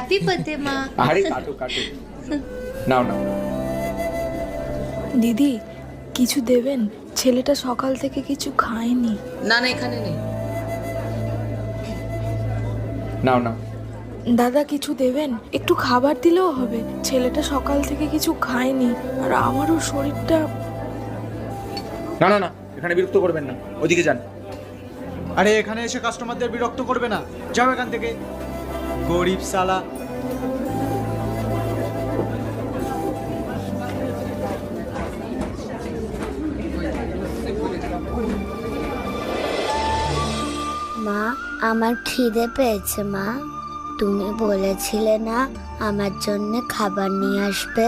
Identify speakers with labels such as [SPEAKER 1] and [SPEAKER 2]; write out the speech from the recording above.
[SPEAKER 1] Happy birthday মা।
[SPEAKER 2] আরে কাটো কাটো, নাও নাও।
[SPEAKER 3] দিদি কিছু দেবেন? ছেলেটা সকাল থেকে কিছু খায়নি।
[SPEAKER 4] না না, এখানে নেই।
[SPEAKER 2] নাও নাও।
[SPEAKER 3] দাদা কিছু দেবেন? একটু খাবার দিলেও হবে, ছেলেটা সকাল থেকে কিছু খায়নি আর আমারও শরীরটা।
[SPEAKER 2] না না না, এখানে বিরক্ত করবেন না, ওদিকে যান।
[SPEAKER 5] আরে এখানে এসে কাস্টমারদের বিরক্ত করবে না, যাও এখান থেকে, গরিব সালা।
[SPEAKER 6] মা, আমার খিদে পেয়েছে মা। তুমি বলেছিলে না আমার জন্য খাবার নিয়ে আসবে?